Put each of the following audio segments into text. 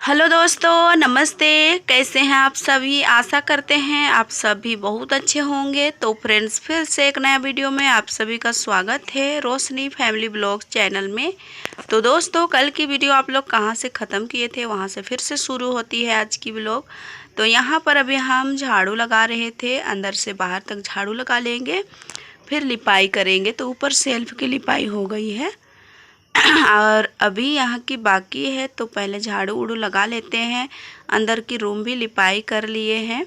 Hello दोस्तों, नमस्ते। कैसे हैं आप सभी? आशा करते हैं आप सभी बहुत अच्छे होंगे। तो फ्रेंड्स, फिर से एक नया वीडियो में आप सभी का स्वागत है रोशनी फैमिली ब्लॉग चैनल में। तो दोस्तों, कल की वीडियो आप लोग कहां से ख़त्म किए थे वहां से फिर से शुरू होती है आज की ब्लॉग। तो यहां पर अभी हम झाड़ू लगा रहे थे, अंदर से बाहर तक झाड़ू लगा लेंगे, फिर लिपाई करेंगे। तो ऊपर सेल्फ की लिपाई हो गई है और अभी यहाँ की बाकी है, तो पहले झाड़ू उड़ू लगा लेते हैं। अंदर की रूम भी लिपाई कर लिए हैं,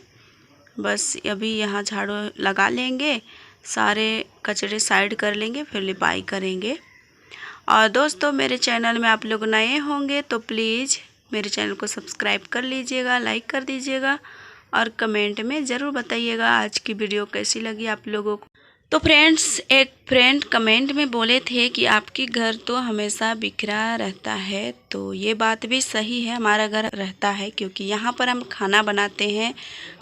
बस अभी यहाँ झाड़ू लगा लेंगे, सारे कचरे साइड कर लेंगे, फिर लिपाई करेंगे। और दोस्तों, मेरे चैनल में आप लोग नए होंगे तो प्लीज़ मेरे चैनल को सब्सक्राइब कर लीजिएगा, लाइक कर दीजिएगा और कमेंट में ज़रूर बताइएगा आज की वीडियो कैसी लगी आप लोगों को। तो फ्रेंड्स, एक फ्रेंड कमेंट में बोले थे कि आपकी घर तो हमेशा बिखरा रहता है। तो ये बात भी सही है, हमारा घर रहता है क्योंकि यहाँ पर हम खाना बनाते हैं।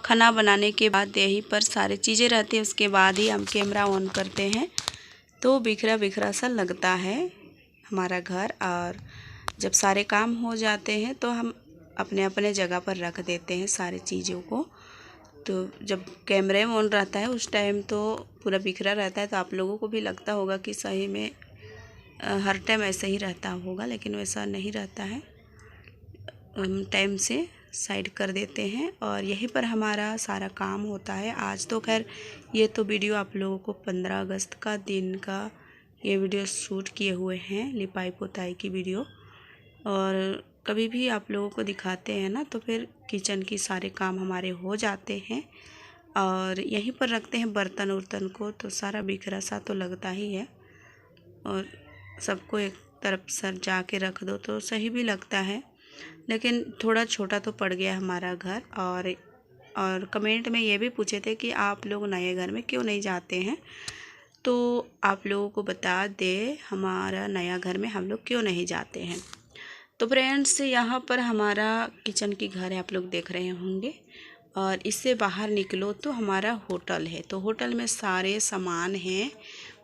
खाना बनाने के बाद यहीं पर सारी चीज़ें रहती हैं, उसके बाद ही हम कैमरा ऑन करते हैं। तो बिखरा बिखरा सा लगता है हमारा घर। और जब सारे काम हो जाते हैं तो हम अपने अपने जगह पर रख देते हैं सारी चीज़ों को। तो जब कैमरे में ऑन रहता है उस टाइम तो पूरा बिखरा रहता है। तो आप लोगों को भी लगता होगा कि सही में हर टाइम ऐसे ही रहता होगा, लेकिन वैसा नहीं रहता है। हम टाइम से साइड कर देते हैं और यहीं पर हमारा सारा काम होता है। आज तो खैर ये तो वीडियो आप लोगों को 15 अगस्त का दिन का ये वीडियो शूट किए हुए हैं, लिपाई पोताई की वीडियो। और कभी भी आप लोगों को दिखाते हैं ना, तो फिर किचन की सारे काम हमारे हो जाते हैं और यहीं पर रखते हैं बर्तन उर्तन को, तो सारा बिखरा सा तो लगता ही है। और सबको एक तरफ सर जा के रख दो तो सही भी लगता है, लेकिन थोड़ा छोटा तो पड़ गया हमारा घर। और कमेंट में ये भी पूछे थे कि आप लोग नए घर में क्यों नहीं जाते हैं। तो आप लोगों को बता दे, हमारा नया घर में हम लोग क्यों नहीं जाते हैं। तो फ्रेंड्स, यहाँ पर हमारा किचन की घर है, आप लोग देख रहे होंगे। और इससे बाहर निकलो तो हमारा होटल है। तो होटल में सारे सामान हैं,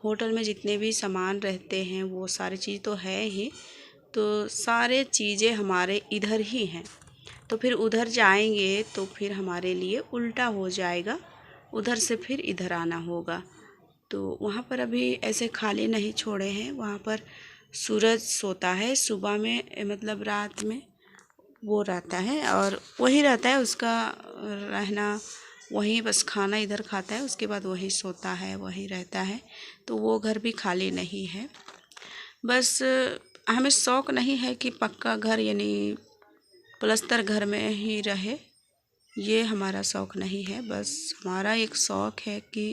होटल में जितने भी सामान रहते हैं वो सारी चीज़ तो है ही। तो सारे चीज़ें हमारे इधर ही हैं। तो फिर उधर जाएंगे तो फिर हमारे लिए उल्टा हो जाएगा, उधर से फिर इधर आना होगा। तो वहाँ पर अभी ऐसे खाली नहीं छोड़े हैं, वहाँ पर सूरज सोता है सुबह में, मतलब रात में वो रहता है और वही रहता है उसका रहना। वहीं बस खाना इधर खाता है, उसके बाद वही सोता है, वही रहता है। तो वो घर भी खाली नहीं है। बस हमें शौक़ नहीं है कि पक्का घर यानी प्लस्तर घर में ही रहे, ये हमारा शौक़ नहीं है। बस हमारा एक शौक़ है कि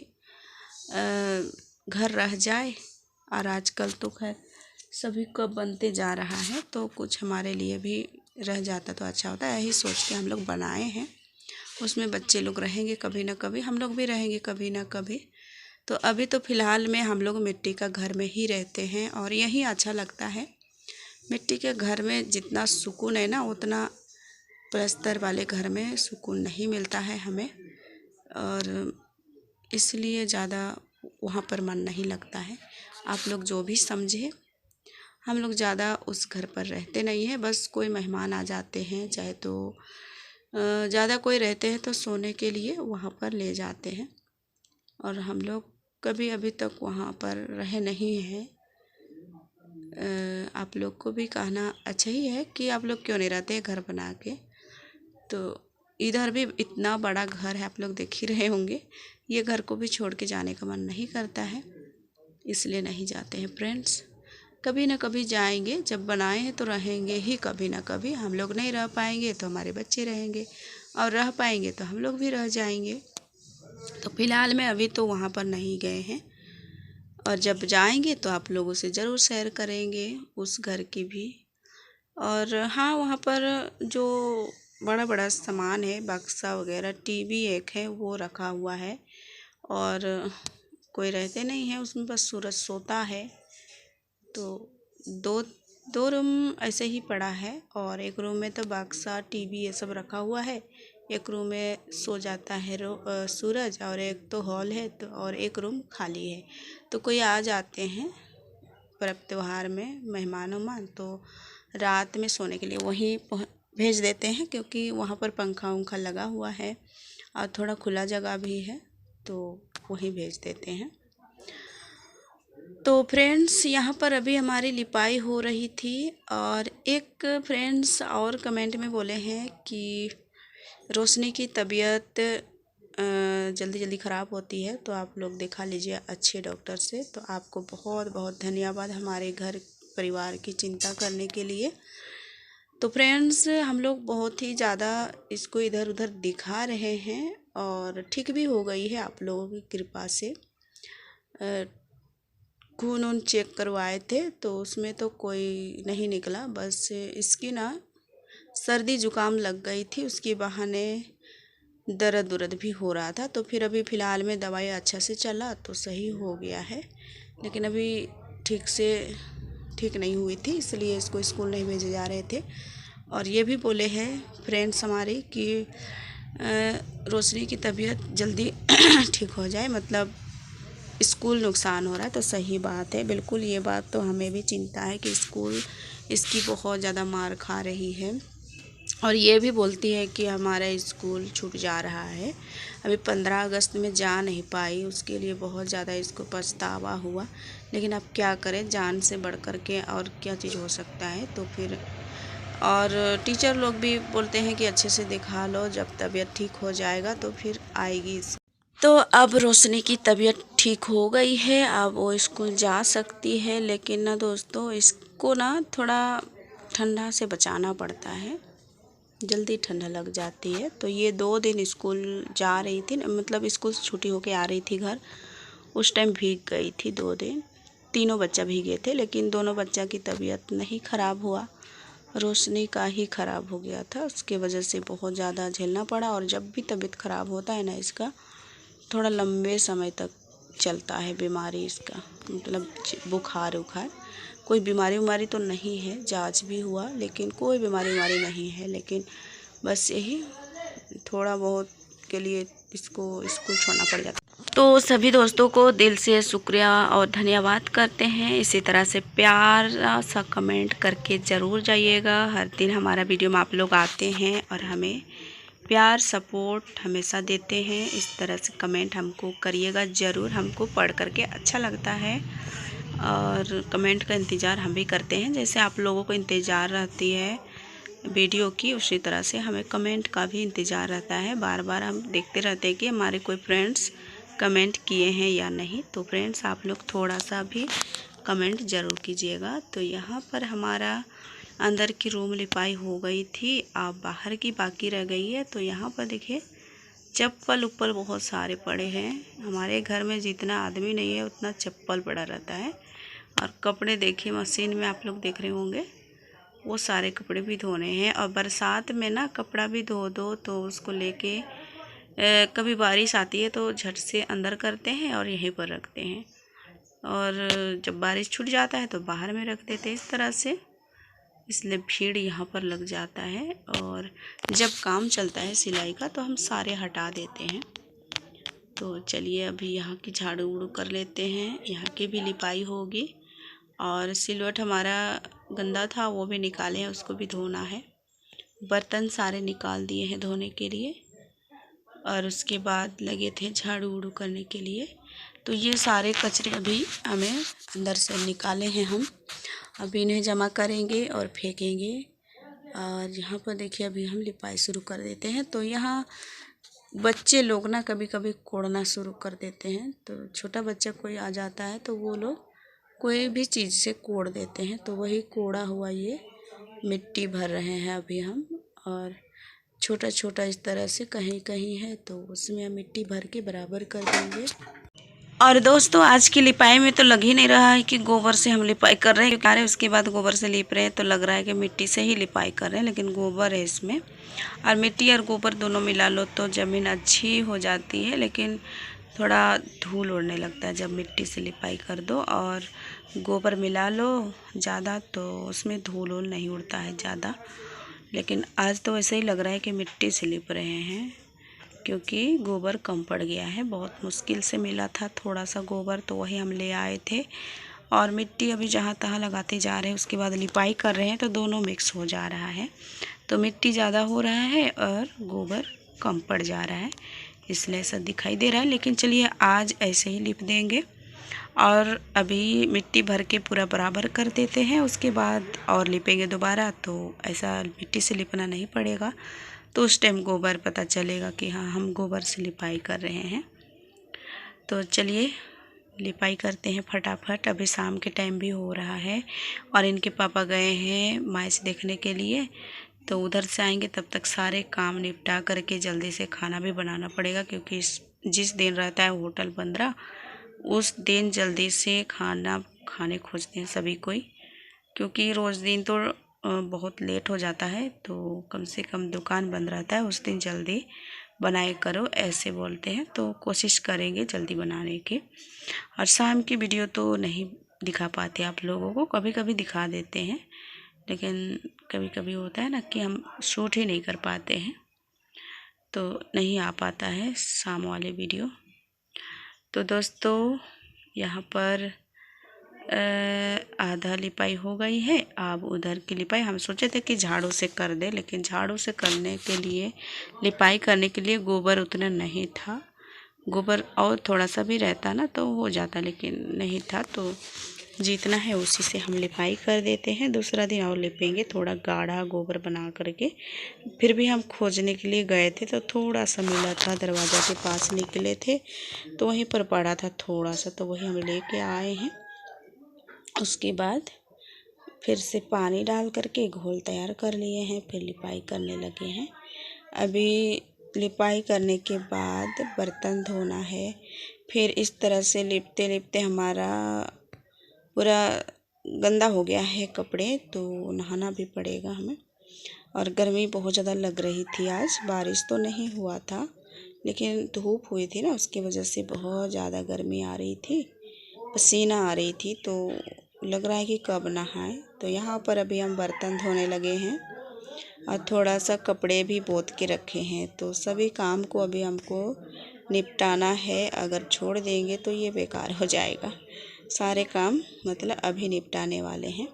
घर रह जाए। और आजकल तो खैर सभी को बनते जा रहा है, तो कुछ हमारे लिए भी रह जाता तो अच्छा होता है। यही सोच के हम लोग बनाए हैं। उसमें बच्चे लोग रहेंगे कभी ना कभी, हम लोग भी रहेंगे कभी ना कभी। तो अभी तो फ़िलहाल में हम लोग मिट्टी का घर में ही रहते हैं और यही अच्छा लगता है। मिट्टी के घर में जितना सुकून है ना, उतना प्लस्तर वाले घर में सुकून नहीं मिलता है हमें। और इसलिए ज़्यादा वहाँ पर मन नहीं लगता है। आप लोग जो भी समझे, हम लोग ज़्यादा उस घर पर रहते नहीं हैं। बस कोई मेहमान आ जाते हैं, चाहे तो ज़्यादा कोई रहते हैं तो सोने के लिए वहाँ पर ले जाते हैं। और हम लोग कभी अभी तक वहाँ पर रहे नहीं हैं। आप लोग को भी कहना अच्छा ही है कि आप लोग क्यों नहीं रहते घर बना के। तो इधर भी इतना बड़ा घर है, आप लोग देख ही रहे होंगे। ये घर को भी छोड़ के जाने का मन नहीं करता है, इसलिए नहीं जाते हैं फ्रेंड्स। कभी ना कभी जाएंगे, जब बनाए हैं तो रहेंगे ही कभी ना कभी। हम लोग नहीं रह पाएंगे तो हमारे बच्चे रहेंगे, और रह पाएंगे तो हम लोग भी रह जाएंगे। तो फ़िलहाल में अभी तो वहाँ पर नहीं गए हैं, और जब जाएंगे तो आप लोगों से ज़रूर शेयर करेंगे उस घर की भी। और हाँ, वहाँ पर जो बड़ा बड़ा सामान है, बक्सा वगैरह, टीवी एक है वो रखा हुआ है, और कोई रहते नहीं है उसमें, बस सूरज सोता है। तो दो दो रूम ऐसे ही पड़ा है, और एक रूम में तो बक्सा टीवी ये सब रखा हुआ है। एक रूम में सो जाता है सूरज, और एक तो हॉल है, तो और एक रूम खाली है। तो कोई आ जाते हैं पर्व त्यौहार में मेहमान उहमान, तो रात में सोने के लिए वहीं भेज देते हैं, क्योंकि वहाँ पर पंखा उंखा लगा हुआ है और थोड़ा खुला जगह भी है, तो वहीं भेज देते हैं। तो फ्रेंड्स, यहाँ पर अभी हमारी लिपाई हो रही थी, और एक फ्रेंड्स और कमेंट में बोले हैं कि रोशनी की तबीयत जल्दी जल्दी ख़राब होती है, तो आप लोग दिखा लीजिए अच्छे डॉक्टर से। तो आपको बहुत बहुत धन्यवाद हमारे घर परिवार की चिंता करने के लिए। तो फ्रेंड्स, हम लोग बहुत ही ज़्यादा इसको इधर उधर दिखा रहे हैं और ठीक भी हो गई है आप लोगों की कृपा से। खून वून चेक करवाए थे तो उसमें तो कोई नहीं निकला, बस इसकी ना सर्दी जुकाम लग गई थी, उसके बहाने दर्द उर्द भी हो रहा था। तो फिर अभी फ़िलहाल में दवाई अच्छा से चला तो सही हो गया है, लेकिन अभी ठीक से ठीक नहीं हुई थी, इसलिए इसको स्कूल नहीं भेजे जा रहे थे। और ये भी बोले हैं फ्रेंड्स हमारी कि रोशनी की तबीयत जल्दी ठीक हो जाए, मतलब स्कूल नुकसान हो रहा है। तो सही बात है, बिल्कुल ये बात तो हमें भी चिंता है कि स्कूल इसकी बहुत ज़्यादा मार खा रही है, और ये भी बोलती है कि हमारा स्कूल छूट जा रहा है। अभी 15 अगस्त में जा नहीं पाई, उसके लिए बहुत ज़्यादा इसको पछतावा हुआ, लेकिन अब क्या करें, जान से बढ़ कर के और क्या चीज़ हो सकता है। तो फिर और टीचर लोग भी बोलते हैं कि अच्छे से दिखा लो, जब तबीयत ठीक हो जाएगा तो फिर आएगी। तो अब रोशनी की तबीयत ठीक हो गई है, अब वो स्कूल जा सकती है। लेकिन ना दोस्तों, इसको ना थोड़ा ठंडा से बचाना पड़ता है, जल्दी ठंडा लग जाती है। तो ये 2 दिन स्कूल जा रही थी, मतलब स्कूल से छुट्टी होके आ रही थी घर, उस टाइम भीग गई थी 2 दिन। तीनों बच्चा भीगे थे, लेकिन दोनों बच्चा की तबीयत नहीं ख़राब हुआ, रोशनी का ही ख़राब हो गया था। उसके वजह से बहुत ज़्यादा झेलना पड़ा, और जब भी तबीयत ख़राब होता है ना, इसका थोड़ा लंबे समय तक चलता है बीमारी इसका, मतलब बुखार उखार। कोई बीमारी तो नहीं है, जांच भी हुआ, लेकिन कोई बीमारी नहीं है, लेकिन बस यही थोड़ा बहुत के लिए इसको स्कूल छोड़ना पड़ जाता है। तो सभी दोस्तों को दिल से शुक्रिया और धन्यवाद करते हैं। इसी तरह से प्यार सा कमेंट करके ज़रूर जाइएगा। हर दिन हमारा वीडियो में आप लोग आते हैं और हमें प्यार सपोर्ट हमेशा देते हैं। इस तरह से कमेंट हमको करिएगा ज़रूर, हमको पढ़ करके अच्छा लगता है, और कमेंट का इंतज़ार हम भी करते हैं। जैसे आप लोगों को इंतज़ार रहती है वीडियो की, उसी तरह से हमें कमेंट का भी इंतज़ार रहता है। बार बार हम देखते रहते हैं कि हमारे कोई फ्रेंड्स कमेंट किए हैं या नहीं। तो फ्रेंड्स, आप लोग थोड़ा सा भी कमेंट ज़रूर कीजिएगा। तो यहाँ पर हमारा अंदर की रूम लिपाई हो गई थी, अब बाहर की बाकी रह गई है। तो यहाँ पर देखिए चप्पल उप्पल बहुत सारे पड़े हैं। हमारे घर में जितना आदमी नहीं है उतना चप्पल पड़ा रहता है। और कपड़े देखिए मशीन में, आप लोग देख रहे होंगे, वो सारे कपड़े भी धोने हैं। और बरसात में ना कपड़ा भी धो दो तो उसको लेके कभी बारिश आती है तो झट से अंदर करते हैं और यहीं पर रखते हैं, और जब बारिश छूट जाता है तो बाहर में रख देते हैं इस तरह से। इसलिए भीड़ यहाँ पर लग जाता है, और जब काम चलता है सिलाई का तो हम सारे हटा देते हैं। तो चलिए अभी यहाँ की झाड़ू उड़ू कर लेते हैं, यहाँ की भी लिपाई होगी। और सिलवट हमारा गंदा था वो भी निकाले हैं, उसको भी धोना है। बर्तन सारे निकाल दिए हैं धोने के लिए, और उसके बाद लगे थे झाड़ू उड़ू करने के लिए। तो ये सारे कचरे अभी हमें अंदर से निकाले हैं हम, अभी इन्हें जमा करेंगे और फेंकेंगे। और यहाँ पर देखिए अभी हम लिपाई शुरू कर देते हैं। तो यहाँ बच्चे लोग ना कभी कभी कोड़ना शुरू कर देते हैं, तो छोटा बच्चा कोई आ जाता है तो वो लोग कोई भी चीज़ से कोड़ देते हैं। तो वही कोड़ा हुआ ये मिट्टी भर रहे हैं अभी हम, और छोटा छोटा इस तरह से कहीं कहीं है तो उसमें हम मिट्टी भर के बराबर कर देंगे। और दोस्तों, आज की लिपाई में तो लग ही नहीं रहा है कि गोबर से हम लिपाई कर रहे हैं, क्योंकि उसके बाद गोबर से लिप रहे हैं तो लग रहा है कि मिट्टी से ही लिपाई कर रहे हैं, लेकिन गोबर है इसमें। और मिट्टी और गोबर दोनों मिला लो तो ज़मीन अच्छी हो जाती है, लेकिन थोड़ा धूल उड़ने लगता है जब मिट्टी से लिपाई कर दो। और गोबर मिला लो ज़्यादा तो उसमें धूल वूल नहीं उड़ता है ज़्यादा। लेकिन आज तो ऐसे ही लग रहा है कि मिट्टी से लिप रहे हैं, क्योंकि गोबर कम पड़ गया है। बहुत मुश्किल से मिला था थोड़ा सा गोबर, तो वही हम ले आए थे। और मिट्टी अभी जहाँ तहाँ लगाते जा रहे हैं, उसके बाद लिपाई कर रहे हैं तो दोनों मिक्स हो जा रहा है। तो मिट्टी ज़्यादा हो रहा है और गोबर कम पड़ जा रहा है, इसलिए ऐसा दिखाई दे रहा है। लेकिन चलिए आज ऐसे ही लिप देंगे और अभी मिट्टी भर के पूरा बराबर कर देते हैं, उसके बाद और लिपेंगे दोबारा। तो ऐसा मिट्टी से लिपना नहीं पड़ेगा, तो उस टाइम गोबर पता चलेगा कि हाँ हम गोबर से लिपाई कर रहे हैं। तो चलिए लिपाई करते हैं फटाफट। अभी शाम के टाइम भी हो रहा है और इनके पापा गए हैं मैच देखने के लिए, तो उधर से आएंगे तब तक सारे काम निपटा करके जल्दी से खाना भी बनाना पड़ेगा, क्योंकि जिस दिन रहता है होटल बंद रहा उस दिन जल्दी से खाना खाने खोजते हैं सभी कोई, क्योंकि रोज़ दिन तो बहुत लेट हो जाता है, तो कम से कम दुकान बंद रहता है उस दिन जल्दी बनाए करो ऐसे बोलते हैं। तो कोशिश करेंगे जल्दी बनाने की। और शाम की वीडियो तो नहीं दिखा पाते आप लोगों को, कभी कभी दिखा देते हैं, लेकिन कभी कभी होता है ना कि हम शूट ही नहीं कर पाते हैं, तो नहीं आ पाता है शाम वाले वीडियो। तो दोस्तों यहाँ पर आधा लिपाई हो गई है। अब उधर की लिपाई हम सोचे थे कि झाड़ू से कर दे, लेकिन झाड़ू से करने के लिए लिपाई करने के लिए गोबर उतना नहीं था। गोबर और थोड़ा सा भी रहता ना तो हो जाता, लेकिन नहीं था, तो जितना है उसी से हम लिपाई कर देते हैं। दूसरा दिन और लिपेंगे थोड़ा गाढ़ा गोबर बना करके। फिर भी हम खोजने के लिए गए थे तो थोड़ा सा मिला था, दरवाज़ा के पास निकले थे तो वहीं पर पड़ा था थोड़ा सा, तो वही हम लेके आए हैं। उसके बाद फिर से पानी डाल करके घोल तैयार कर लिए हैं, फिर लिपाई करने लगे हैं। अभी लिपाई करने के बाद बर्तन धोना है। फिर इस तरह से लिपते लिपते हमारा पूरा गंदा हो गया है कपड़े, तो नहाना भी पड़ेगा हमें। और गर्मी बहुत ज़्यादा लग रही थी आज, बारिश तो नहीं हुआ था लेकिन धूप हुई थी ना, उसकी वजह से बहुत ज़्यादा गर्मी आ रही थी, पसीना आ रही थी, तो लग रहा है कि कब नहाएं। तो यहाँ पर अभी हम बर्तन धोने लगे हैं और थोड़ा सा कपड़े भी बोत के रखे हैं। तो सभी काम को अभी हमको निपटाना है, अगर छोड़ देंगे तो ये बेकार हो जाएगा। सारे काम मतलब अभी निपटाने वाले हैं।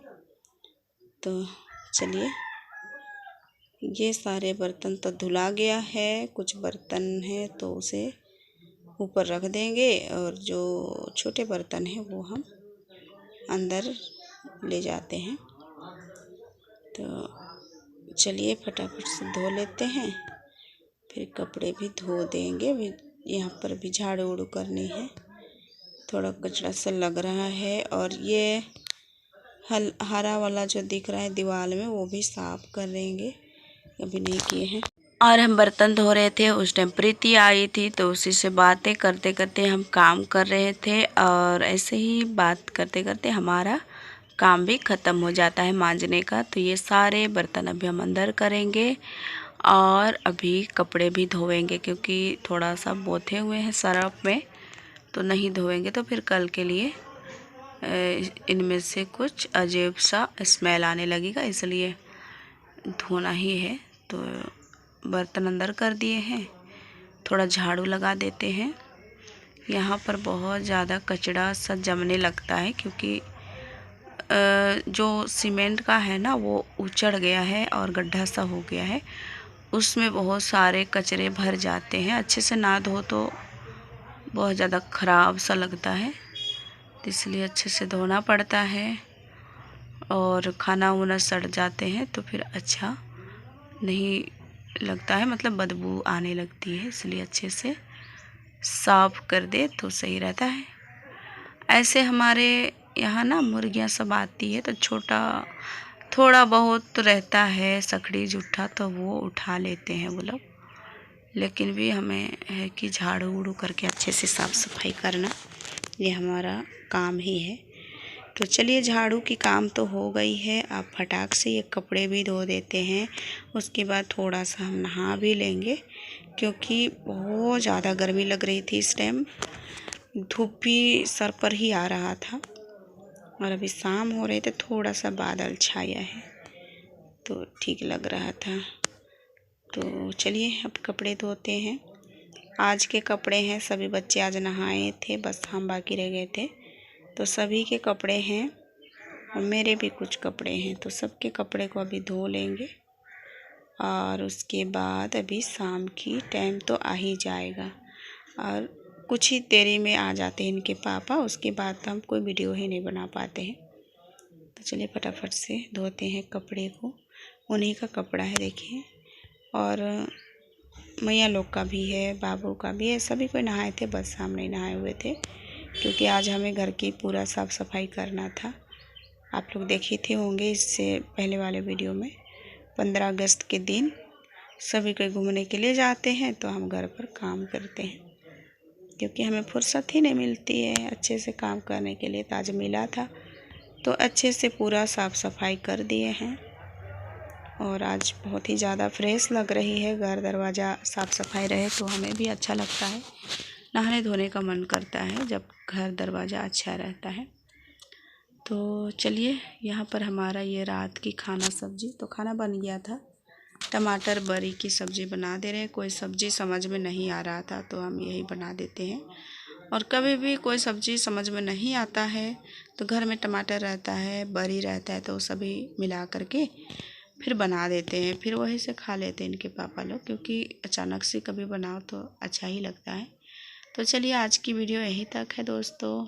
तो चलिए, ये सारे बर्तन तो धुला गया है, कुछ बर्तन है तो उसे ऊपर रख देंगे और जो छोटे बर्तन हैं वो हम अंदर ले जाते हैं। तो चलिए फटाफट से धो लेते हैं, फिर कपड़े भी धो देंगे। यहाँ पर भी झाड़ू उड़ू करनी है, थोड़ा कचरा सा लग रहा है। और ये हरा वाला जो दिख रहा है दीवार में वो भी साफ कर देंगे, अभी नहीं किए हैं। और हम बर्तन धो रहे थे, उस टाइम प्रीति आई थी तो उसी से बातें करते करते हम काम कर रहे थे। और ऐसे ही बात करते करते हमारा काम भी ख़त्म हो जाता है मांजने का। तो ये सारे बर्तन अभी हम अंदर करेंगे और अभी कपड़े भी धोएंगे, क्योंकि थोड़ा सा बोथे हुए हैं सरफ में, तो नहीं धोएंगे तो फिर कल के लिए इनमें से कुछ अजीब सा स्मेल आने लगेगा, इसलिए धोना ही है। तो बर्तन अंदर कर दिए हैं, थोड़ा झाड़ू लगा देते हैं। यहाँ पर बहुत ज़्यादा कचरा सा जमने लगता है, क्योंकि जो सीमेंट का है ना वो उचड़ गया है और गड्ढा सा हो गया है, उसमें बहुत सारे कचरे भर जाते हैं। अच्छे से ना धो तो बहुत ज़्यादा ख़राब सा लगता है, इसलिए अच्छे से धोना पड़ता है। और खाना वाना सड़ जाते हैं तो फिर अच्छा नहीं लगता है, मतलब बदबू आने लगती है, इसलिए अच्छे से साफ़ कर दे तो सही रहता है। ऐसे हमारे यहाँ ना मुर्गियाँ सब आती है तो छोटा थोड़ा बहुत रहता है सखड़ी जूठा, तो वो उठा लेते हैं वो लोग, लेकिन भी हमें है कि झाड़ू उड़ू करके अच्छे से साफ़ सफाई करना, ये हमारा काम ही है। तो चलिए, झाड़ू की काम तो हो गई है, अब फटाक से ये कपड़े भी धो देते हैं। उसके बाद थोड़ा सा हम नहा भी लेंगे, क्योंकि बहुत ज़्यादा गर्मी लग रही थी इस टाइम, धूप भी सर पर ही आ रहा था और अभी शाम हो रही थी, थोड़ा सा बादल छाया है तो ठीक लग रहा था। तो चलिए अब कपड़े धोते हैं। आज के कपड़े हैं, सभी बच्चे आज नहाए थे, बस हम बाकी रह गए थे। तो सभी के कपड़े हैं और मेरे भी कुछ कपड़े हैं, तो सबके कपड़े को अभी धो लेंगे और उसके बाद अभी शाम की टाइम तो आ ही जाएगा और कुछ ही देरी में आ जाते हैं इनके पापा। उसके बाद तो हम कोई वीडियो ही नहीं बना पाते हैं। तो चलिए फटाफट से धोते हैं कपड़े को। उन्हीं का कपड़ा है देखिए, और मैया लोग का भी है, बाबू का भी है। सभी कोई नहाए थे, बस हम नहीं नहाए हुए थे क्योंकि आज हमें घर की पूरा साफ़ सफाई करना था। आप लोग देखे थे होंगे इससे पहले वाले वीडियो में। 15 अगस्त के दिन सभी कोई घूमने के लिए जाते हैं तो हम घर पर काम करते हैं क्योंकि हमें फुर्सत ही नहीं मिलती है अच्छे से काम करने के लिए। तो आज मिला था तो अच्छे से पूरा साफ़ सफाई कर दिए हैं और आज बहुत ही ज़्यादा फ्रेश लग रही है। घर दरवाज़ा साफ़ सफाई रहे तो हमें भी अच्छा लगता है, नहाने धोने का मन करता है जब घर दरवाज़ा अच्छा रहता है। तो चलिए यहाँ पर हमारा ये रात की खाना सब्जी तो खाना बन गया था। टमाटर बरी की सब्ज़ी बना दे रहे हैं। कोई सब्ज़ी समझ में नहीं आ रहा था तो हम यही बना देते हैं। और कभी भी कोई सब्ज़ी समझ में नहीं आता है तो घर में टमाटर रहता है, बरी रहता है, तो सभी मिला करके फिर बना देते हैं। फिर वही से खा लेते हैं इनके पापा लोग, क्योंकि अचानक से कभी बनाओ तो अच्छा ही लगता है। तो चलिए आज की वीडियो यहीं तक है दोस्तों।